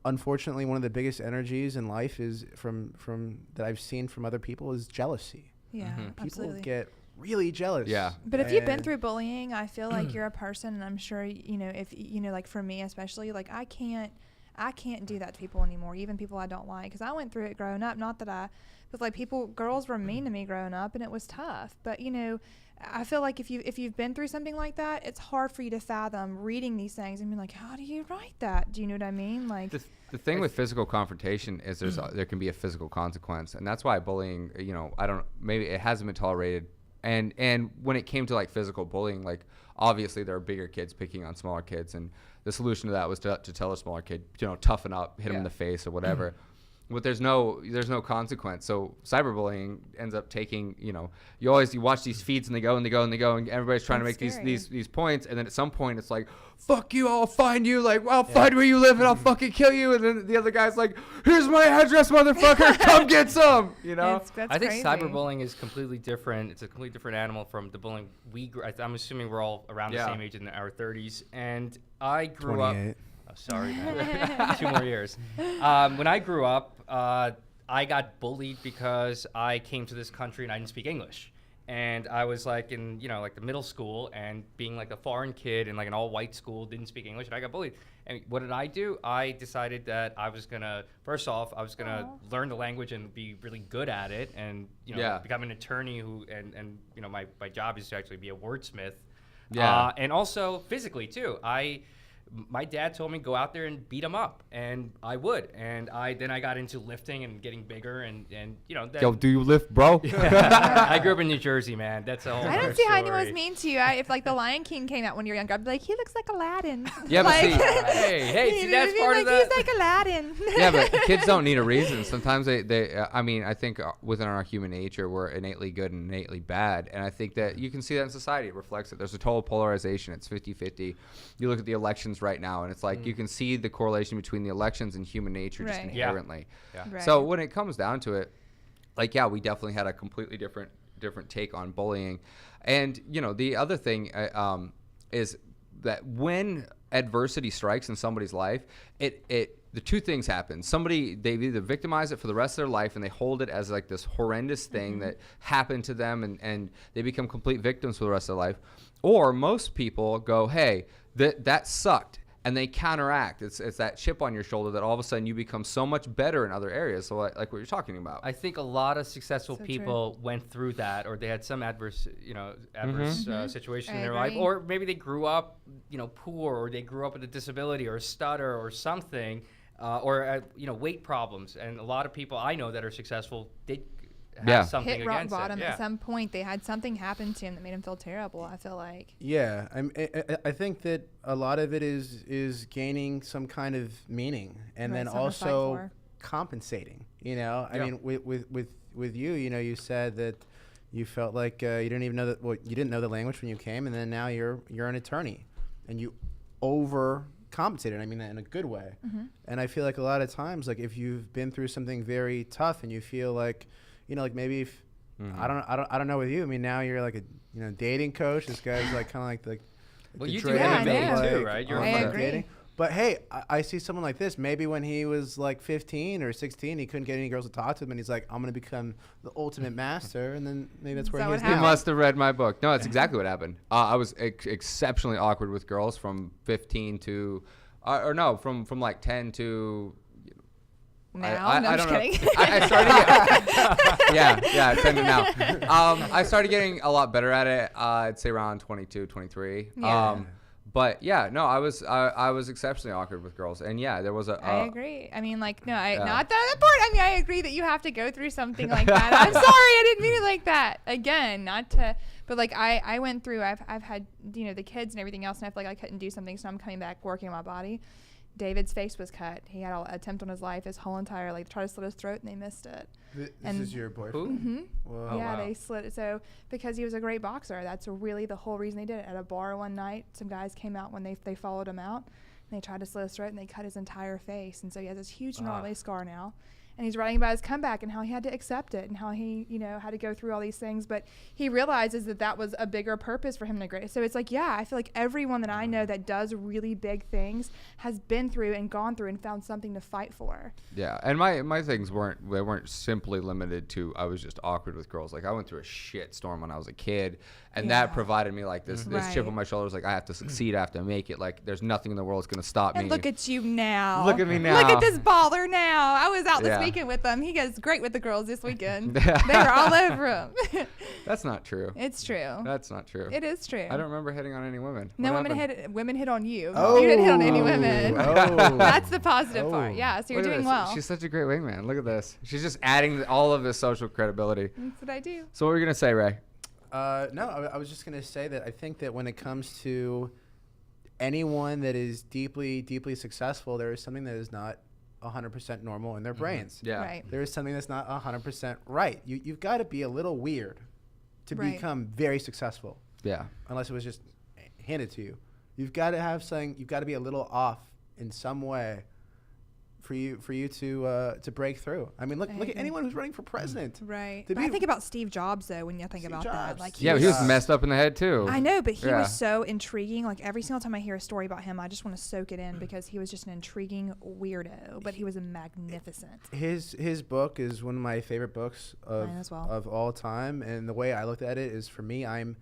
unfortunately one of the biggest energies in life is from that I've seen from other people is jealousy. Yeah, People absolutely. get really jealous. Yeah. But if you've been through bullying, I feel like you're a person, and I'm sure, if, like for me especially, like I can't do that to people anymore, even people I don't like, because I went through it growing up. Not that but like girls were mean to me growing up, and it was tough. But, I feel like if you've been through something like that, it's hard for you to fathom reading these things and be like, how do you write that? Do you know what I mean? Like, the thing with physical confrontation is there can be a physical consequence, and that's why bullying, maybe it hasn't been tolerated. And when it came to like physical bullying, like obviously there are bigger kids picking on smaller kids, and the solution to that was to tell a smaller kid, toughen up, hit him in the face or whatever. But there's no consequence. So cyberbullying ends up taking, you watch these feeds and they go, and everybody's trying to make these points, and then at some point it's like, fuck you, I'll find you, like, I'll find where you live and I'll fucking kill you, and then the other guy's like, here's my address, motherfucker, come get some, That's I think crazy. cyberbullying is completely different. It's a completely different animal from the bullying I'm assuming we're all around the same age, in our 30s, and I grew 28. up. Oh, sorry, man. 2 more years. When I grew up, I got bullied because I came to this country and I didn't speak English. And I was like in, like the middle school, and being like a foreign kid in like an all-white school, didn't speak English, and I got bullied. And what did I do? I decided that I was gonna, first off, learn the language and be really good at it, and become an attorney and my job is to actually be a wordsmith. Yeah. And also physically too. my dad told me go out there and beat him up, and I would. And I got into lifting and getting bigger, and you know. Yo, do you lift, bro? I grew up in New Jersey, man. That's a whole. I don't other see how story. anyone was mean to you. If like the Lion King came out when you were younger, I'd be like, he looks like Aladdin. Yeah, but like, see, hey, see, that's part of the. He's like Aladdin. Yeah, but kids don't need a reason. Sometimes I mean, I think within our human nature, we're innately good and innately bad. And I think that you can see that in society. It reflects it. There's a total polarization. It's 50-50. You look at the elections right now, and it's like you can see the correlation between the elections and human nature just Right. inherently. Yeah. Right. So when it comes down to it, like, yeah, we definitely had a completely different take on bullying. And, you know, the other thing is that when adversity strikes in somebody's life, the two things happen. They either victimize it for the rest of their life and they hold it as like this horrendous thing that happened to them, and they become complete victims for the rest of their life. Or most people go, hey, that sucked, and they counteract. It's that chip on your shoulder that all of a sudden you become so much better in other areas. So like what you're talking about. I think a lot of successful So people went through that, or they had some adverse situation in I their life, agree. or maybe they grew up, poor, or they grew up with a disability or a stutter or something, or weight problems. And a lot of people I know that are successful did have something Hit rock against bottom it. at some point. They had something happen to him that made him feel terrible. I feel like. Yeah, I think that a lot of it is gaining some kind of meaning, and Right, then something to fight also for. compensating. I Yeah. mean, with you, you said that you felt like you didn't even know that. Well, you didn't know the language when you came, and then now you're an attorney, and you overcompensated. I mean that in a good way. And I feel like a lot of times, like if you've been through something very tough, and you feel like, like maybe if I don't know with you. I mean, now you're like a dating coach. This guy's like kind of like Well, the you do Drake MMA of, too, right? You're I online agree. dating. But hey, I see someone like this. Maybe when he was like 15 or 16, he couldn't get any girls to talk to him, and he's like, "I'm gonna become the ultimate master," and then maybe that's where that he what is You happened? now. must have read my book. No, that's exactly what happened. I was exceptionally awkward with girls from 15 to, from like 10 to. Now, no, I'm just don't know. kidding. I started yeah, 10 to now. I started getting a lot better at it. I'd say around 22, 23. Yeah. But yeah, no, I was exceptionally awkward with girls, and yeah, there was I agree. I mean, like, no, Yeah. not that part. I mean, I agree that you have to go through something like that. I'm sorry, I didn't mean it like that. Again, not to, but like I went through. I've had the kids and everything else, and I feel like I couldn't do something, so I'm coming back working on my body. David's face was cut. He had an attempt on his life his whole entire life. Tried to slit his throat, and they missed it. This And- is your boyfriend. Mm-hmm. Whoa. Yeah, wow. they slit it. So because he was a great boxer, that's really the whole reason they did it. At a bar one night, some guys came out when they followed him out, and they tried to slit his throat, and they cut his entire face. And so he has this huge gnarly scar now. And he's writing about his comeback and how he had to accept it and how he, had to go through all these things. But he realizes that was a bigger purpose for him to grow. So it's like, yeah, I feel like everyone that I know that does really big things has been through and gone through and found something to fight for. Yeah, and my things weren't simply limited to I was just awkward with girls. Like I went through a shit storm when I was a kid, and that Yeah. provided me like this chip on my shoulder. Was like I have to succeed, I have to make it. Like there's nothing in the world that's gonna stop me. And look at you now. Look at me now. Look at this baller now. I was out this Yeah. weekend with them. He goes great with the girls this weekend. They were all over him. That's not true. It's true. That's not true. It is true. I don't remember hitting on any women. No, What women happened? hit on you. Oh. You didn't hit on any women. Oh. That's the positive part. Oh. Yeah, so you're Look at doing this. well. She's such a great wingman. Look at this. She's just adding all of this social credibility. That's what I do. So what were you gonna say, Ray? No, I was just going to say that I think that when it comes to anyone that is deeply, deeply successful, there is something that is not 100% normal in their brains. Yeah. Right. There is something that's not 100% right. You've got to be a little weird to Right. become very successful, Yeah. unless it was just handed to you. You've got to have something. You've got to be a little off in some way for you to break through. I mean, look at agree. anyone who's running for president. Right. To But I be- think about Steve Jobs, though, when you think Steve about that. Jobs. Like, Yeah, but he was Yeah. messed up in the head too. I know, but he Yeah. was so intriguing. Like, every single time I hear a story about him, I just want to soak it in because he was just an intriguing weirdo, but he was magnificent. His book is one of my favorite books Mine as well. of all time, and the way I looked at it is, for me, I'm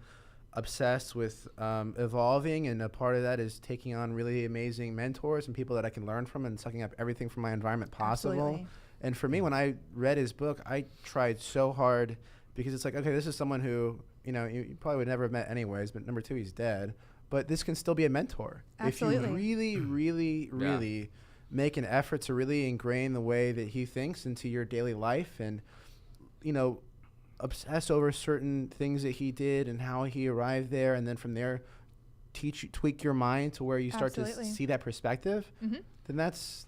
obsessed with evolving, and a part of that is taking on really amazing mentors and people that I can learn from and sucking up everything from my environment possible. Absolutely. And for me, when I read his book, I tried so hard because it's like, okay, this is someone who, you probably would never have met anyways, but number two, he's dead. but this can still be a mentor. Absolutely. If you really, really, really make an effort to really ingrain the way that he thinks into your daily life, and, you know, obsess over certain things that he did and how he arrived there, and then from there tweak your mind to where you start to see that perspective, then that's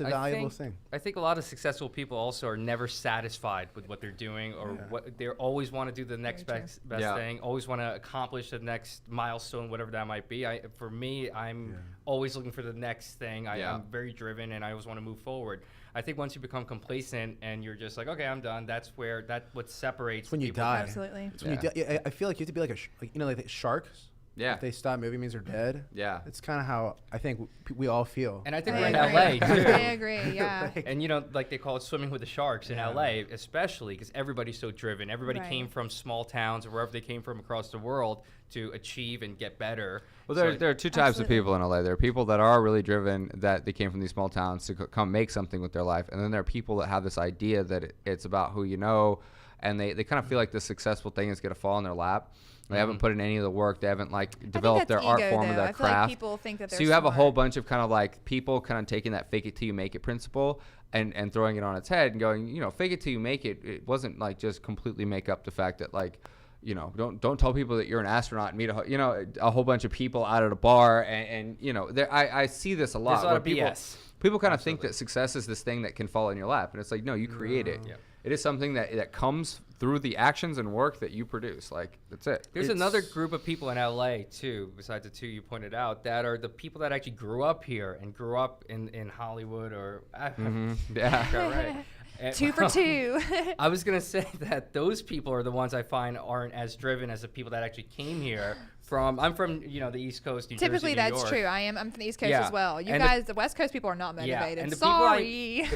a valuable thing. I think a lot of successful people also are never satisfied with what they're doing, or what they always want to do the next best thing, always want to accomplish the next milestone, whatever that might be. For me, I'm always looking for the next thing. I'm very driven, and I always want to move forward. I think once you become complacent and you're just like, okay, I'm done, that's what separates when you people. die. Absolutely. It's when you die. I feel like you have to be like like sharks. Yeah. If they stop moving, means they're dead. Yeah. It's kind of how I think we all feel. And I think we're in LA too. I agree. Yeah. And you know, like they call it swimming with the sharks in LA, especially because everybody's so driven. Everybody came from small towns or wherever they came from across the world to achieve and get better. Well, there are two types of people in LA. There are people that are really driven, that they came from these small towns to come make something with their life. And then there are people that have this idea that it's about who you know, and they kind of feel like the successful thing is going to fall in their lap. They haven't put in any of the work. They haven't developed their art form or their craft. I feel like people think that they're so you have a whole bunch of kind of people kind of taking that fake it till you make it principle and throwing it on its head and going, you know, fake it till you make it. It wasn't just completely make up the fact that you know, don't tell people that you're an astronaut and meet a whole bunch of people out at a bar and you know, I see this a lot. There's a lot of BS. People kind of think that success is this thing that can fall in your lap, and it's like, no, you create it. Yeah. It is something that comes through the actions and work that you produce. That's it. There's another group of people in LA too, besides the two you pointed out, that are the people that actually grew up here and grew up in Hollywood or right. 2 for 2. I was gonna say that those people are the ones I find aren't as driven as the people that actually came here from. I'm from the East Coast, New Typically, Jersey, New that's York. true. I'm from the East Coast as well. You guys, the West Coast people are not motivated. And the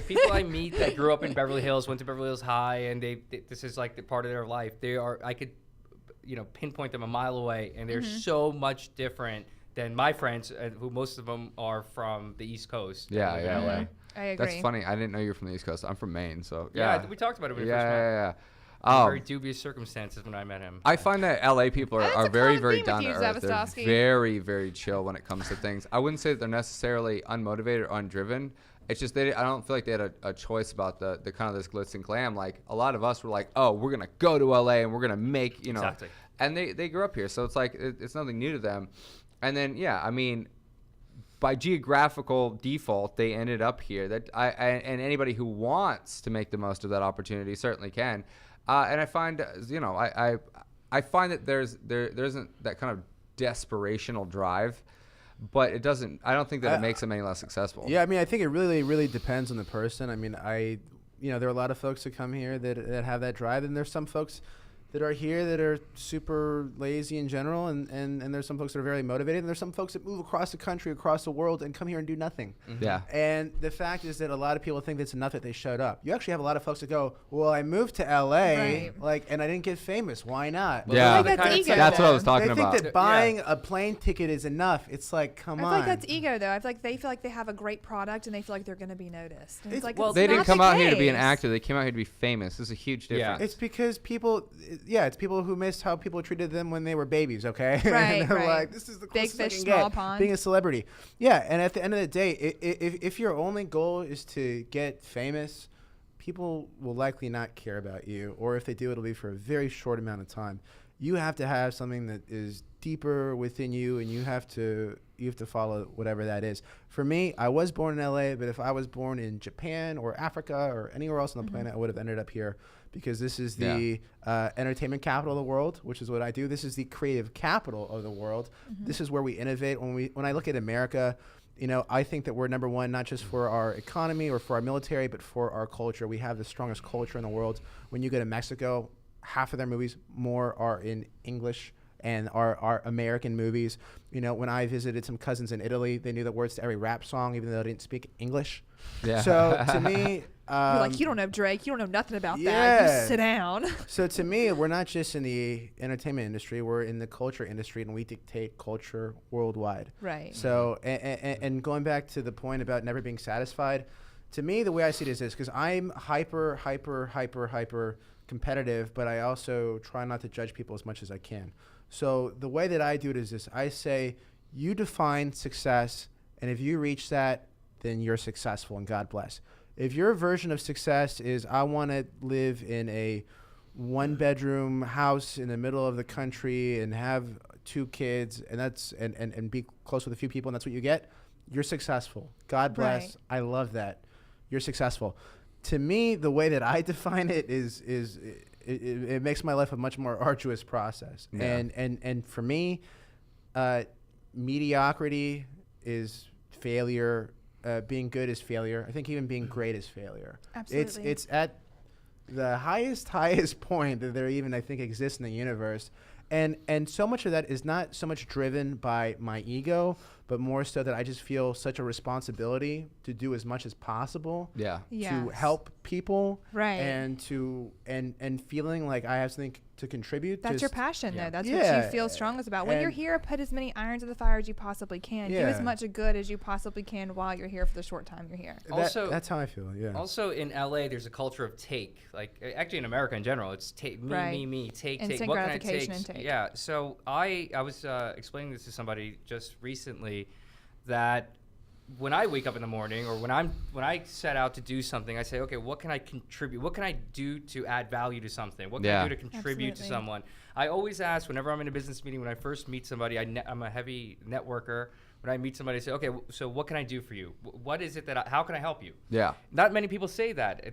people I meet that grew up in Beverly Hills, went to Beverly Hills High, and this is the part of their life. I could pinpoint them a mile away, and they're so much different than my friends, who most of them are from the East Coast. LA. I agree. That's funny. I didn't know you were from the East Coast. I'm from Maine, so yeah. We talked about it when we first met. Very dubious circumstances when I met him. I find that LA people are very, very down to earth. They're Zavistoski. very, very chill when it comes to things. I wouldn't say that they're necessarily unmotivated or undriven. It's just I don't feel like they had a choice about the kind of this glitz and glam. Like a lot of us were like, oh, we're gonna go to LA and we're gonna make Exactly. And they grew up here, so it's it's nothing new to them. And then I mean, by geographical default, they ended up here. And anybody who wants to make the most of that opportunity certainly can. And I find, I find that there isn't that kind of desperational drive, but it doesn't. I don't think that it makes them any less successful. Yeah, I mean, I think it really, really depends on the person. I mean, there are a lot of folks that come here that have that drive, and there's some folks that are here that are super lazy in general, and there's some folks that are very motivated, and there's some folks that move across the country, across the world, and come here and do nothing. Mm-hmm. Yeah. And the fact is that a lot of people think that's enough that they showed up. You actually have a lot of folks that go, well, I moved to LA, and I didn't get famous. Why not? Yeah, that's what I was talking about. They think that buying a plane ticket is enough. It's like, come on. I feel like that's ego, though. I feel like they feel like they have a great product, and they feel like they're going to be noticed. And they didn't come out here to be an actor. They came out here to be famous. There's a huge difference. Yeah. It's because it's people who missed how people treated them when they were babies, okay? Right, and they're like, this is the big closest fish, I can small get, pond. being a celebrity. Yeah, and at the end of the day, if your only goal is to get famous, people will likely not care about you, or if they do, it'll be for a very short amount of time. You have to have something that is deeper within you, and you have to follow whatever that is. For me, I was born in LA, but if I was born in Japan or Africa or anywhere else on the planet, I would have ended up here, because this is the entertainment capital of the world, which is what I do. This is the creative capital of the world. This is where we innovate. When I look at America, I think that we're number one, not just for our economy or for our military, but for our culture. We have the strongest culture in the world. When you go to Mexico, half of their movies more are in English and are American movies. When I visited some cousins in Italy, they knew the words to every rap song, even though they didn't speak English. Yeah. So to me, you're like, you don't know Drake, you don't know nothing about that. You sit down. So to me, we're not just in the entertainment industry; we're in the culture industry, and we dictate culture worldwide. Right. So, and going back to the point about never being satisfied, to me, the way I see it is this: because I'm hyper competitive, but I also try not to judge people as much as I can. So the way that I do it is this. I say, you define success, and if you reach that, then you're successful, and God bless. If your version of success is, I want to live in a one-bedroom house in the middle of the country and have 2 kids, and that's and be close with a few people, and that's what you get, you're successful. God bless. Right. I love that. You're successful. To me, the way that I define it is it makes my life a much more arduous process. Yeah. And for me, mediocrity is failure. Being good is failure. I think even being great is failure. Absolutely. It's at the highest point that there even, I think, exists in the universe. And so much of that is not so much driven by my ego, but more so that I just feel such a responsibility to do as much as possible Yeah. to Yes. help people, Right. and feeling like I have something to contribute. That's just- your passion, Yeah. though. That's Yeah. what you feel strongest about. When you're And- here, put as many irons in the fire as you possibly can. Do as Yeah. much good as you possibly can while you're here for the short time you're here. Also- that's how I feel. Yeah. Also in LA, there's a culture of take. Like actually in America in general, it's take me, Right. me, take. Instant What can I gratification take? and take. Yeah. So I was explaining this to somebody just recently that when I wake up in the morning or when I set out to do something, I say, okay, what can I contribute? What can I do to add value to something? What can I Yeah. do to contribute to Absolutely. someone? I always ask whenever I'm in a business meeting, when I first meet somebody, I'm a heavy networker. When I meet somebody, I say, okay, so what can I do for you? What is it that how can I help you? Yeah. Not many people say that.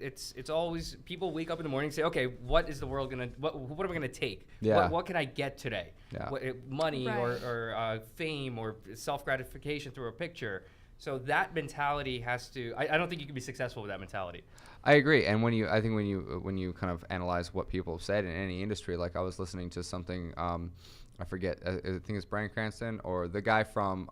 It's always people wake up in the morning and say, okay, what is the world gonna? What am I gonna take? Yeah. What can I get today? Yeah. Money Right. or fame or self gratification through a picture. So that mentality has to. I don't think you can be successful with that mentality. I agree. And when you kind of analyze what people have said in any industry, like I was listening to something, I forget, I think it's Bryan Cranston or the guy from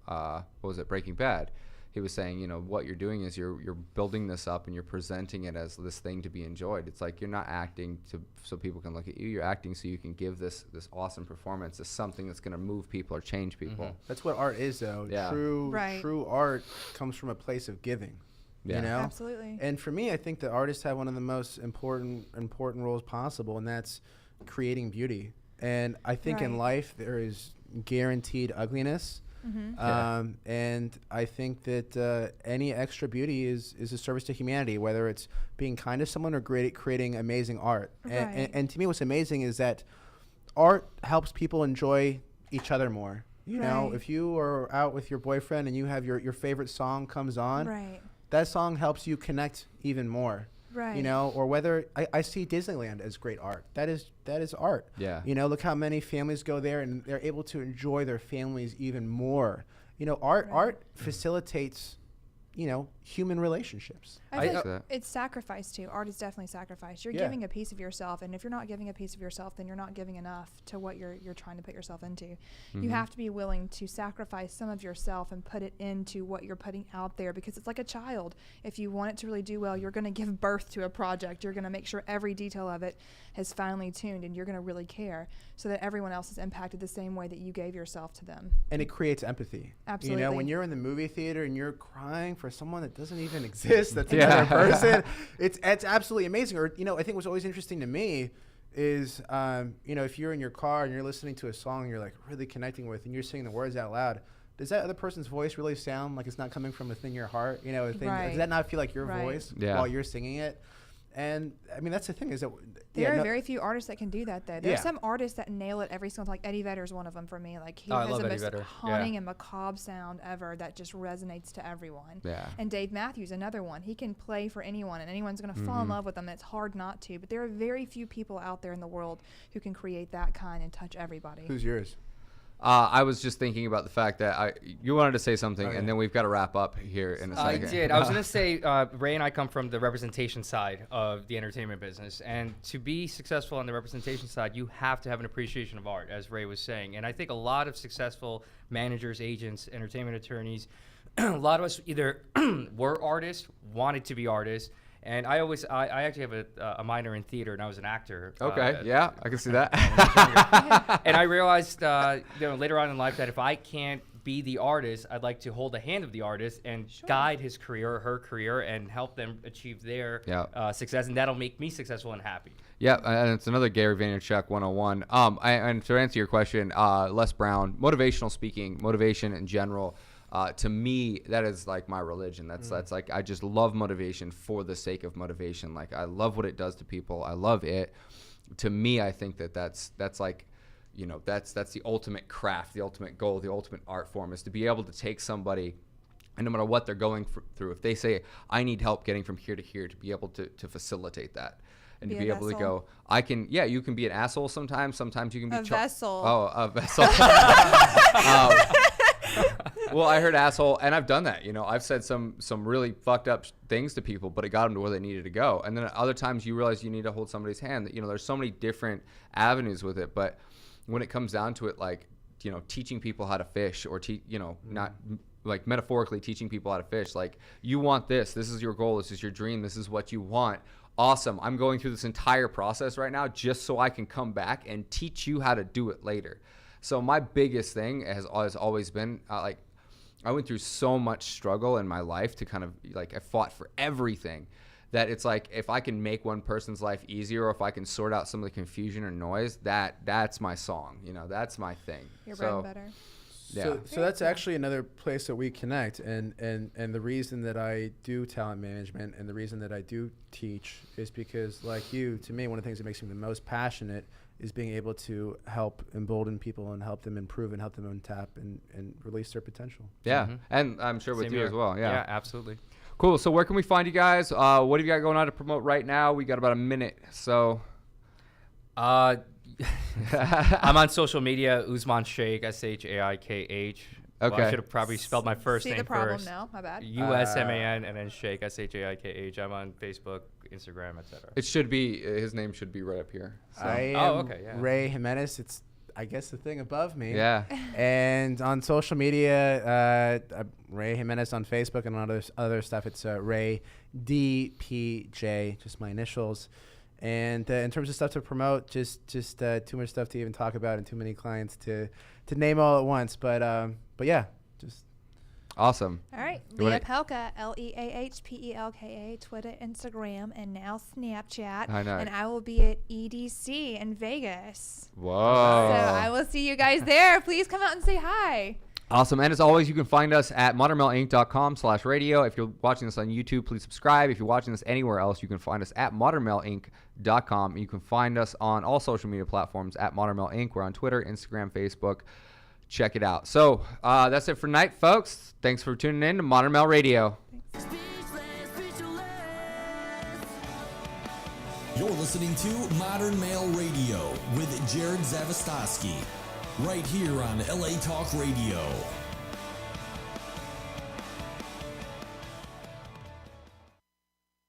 what was it, Breaking Bad. He was saying, you know, what you're doing is you're building this up and you're presenting it as this thing to be enjoyed. It's like you're not acting so people can look at you. You're acting so you can give this awesome performance as something that's going to move people or change people. Mm-hmm. That's what art is, though. Yeah. Right. True art comes from a place of giving. Yeah. You know? Absolutely. And for me, I think that artists have one of the most important roles possible, and that's creating beauty. And I think in Right. life there is guaranteed ugliness. Mm-hmm. Yeah. And I think that any extra beauty is a service to humanity, whether it's being kind to someone or creating amazing art. Right. And to me, what's amazing is that art helps people enjoy each other more. You know, Right. if you are out with your boyfriend and you have your favorite song comes on, Right. that song helps you connect even more. Right. You know, or whether I see Disneyland as great art. That is art. Yeah. You know, look how many families go there and they're able to enjoy their families even more. You know, art facilitates, you know, human relationships. I think that. it's sacrifice too. Art is definitely sacrifice. You're Yeah. giving a piece of yourself, and if you're not giving a piece of yourself, then you're not giving enough to what you're trying to put yourself into. Mm-hmm. You have to be willing to sacrifice some of yourself and put it into what you're putting out there, because it's like a child. If you want it to really do well, you're going to give birth to a project. You're going to make sure every detail of it is finely tuned, and you're going to really care so that everyone else is impacted the same way that you gave yourself to them. And it creates empathy. Absolutely. You know, when you're in the movie theater and you're crying for someone that doesn't even exist, that's Yeah. another person, it's absolutely amazing. Or, you know, I think what's always interesting to me is, you know, if you're in your car and you're listening to a song you're like really connecting with and you're singing the words out loud, does that other person's voice really sound like it's not coming from within your heart? You know, Right. does that not feel like your Right. voice Yeah. while you're singing it? And I mean, that's the thing is that There are very few artists that can do that, though. There Yeah. are some artists that nail it every single. Like Eddie Vedder's one of them for me. Like he Oh, I has love the Eddie most Vedder. haunting Yeah. and macabre sound ever that just resonates to everyone. Yeah. And Dave Matthews, another one. He can play for anyone, and anyone's going to fall in love with him. It's hard not to. But there are very few people out there in the world who can create that kind and touch everybody. Who's yours? I was just thinking about the fact that you wanted to say something, Okay. and then we've got to wrap up here in a I second. did. I was going to say, Ray and I come from the representation side of the entertainment business. And to be successful on the representation side, you have to have an appreciation of art, as Ray was saying. And I think a lot of successful managers, agents, entertainment attorneys, a lot of us either were artists, wanted to be artists. And I actually have a minor in theater, and I was an actor. Okay, yeah, I can see that. And I realized, later on in life that if I can't be the artist. I'd like to hold the hand of the artist and guide his career or her career and help them achieve their success, and that'll make me successful and happy. Yeah, and it's another Gary Vaynerchuk 101. And to answer your question, Les Brown, motivational speaking, motivation in general, to me, that is like my religion. That's like, I just love motivation for the sake of motivation. Like, I love what it does to people. I love it. To me, I think that's like, you know, that's the ultimate craft, the ultimate goal, the ultimate art form, is to be able to take somebody, and no matter what they're going through, if they say, I need help getting from here to here, to be able to facilitate that. And to be able to go, I can, you can be an asshole sometimes. Sometimes you can be a vessel. A vessel. Well, I heard asshole, and I've done that. You know, I've said some really fucked up things to people, but it got them to where they needed to go. And then other times you realize you need to hold somebody's hand. You know, there's so many different avenues with it, but when it comes down to it, like, you know, teaching people how to fish, or not like metaphorically teaching people how to fish, like, you want this is your goal, this is your dream, this is what you want. Awesome. I'm going through this entire process right now just so I can come back and teach you how to do it later. So my biggest thing has always been like, I went through so much struggle in my life to kind of like, I fought for everything, that it's like, if I can make one person's life easier, or if I can sort out some of the confusion or noise, that's my song. You know, that's my thing. Your bread and butter. Yeah. So that's actually another place that we connect, and the reason that I do talent management and the reason that I do teach is because, like you, to me, one of the things that makes me the most passionate is being able to help embolden people and help them improve and help them untap and release their potential. Yeah, and I'm sure with Same you here. as well. Yeah, Absolutely. Cool. So where can we find you guys? What have you got going on to promote right now? We got about a minute. So I'm on social media, Usman Shaikh, SHAIKH. Okay. Well, I should have probably spelled my first See name the problem first. now. My bad. USMAN and then Shaikh, SHAIKH. I'm on Facebook, Instagram, etc. it should be, his name should be right up here. So. I am Ray Jimenez. It's, I guess, the thing above me. Yeah. And on social media, Ray Jimenez on Facebook, and on other stuff, it's Ray DPJ, just my initials. And in terms of stuff to promote, just too much stuff to even talk about, and too many clients to name all at once. But yeah, just awesome. All right, Leah Pelka, LeahPelka, Twitter, Instagram, and now Snapchat. I know. And I will be at EDC in Vegas. Whoa. So I will see you guys there. Please come out and say hi. Awesome. And as always, you can find us at modernmailinc.com/radio. If you're watching this on YouTube, please subscribe. If you're watching this anywhere else, you can find us at modernmailinc.com. You can find us on all social media platforms at modernmailinc. We're on Twitter, Instagram, Facebook. Check it out. So that's it for tonight, folks. Thanks for tuning in to Modern Mail Radio. You're listening to Modern Mail Radio with Jerod Zavistoski, right here on LA Talk Radio.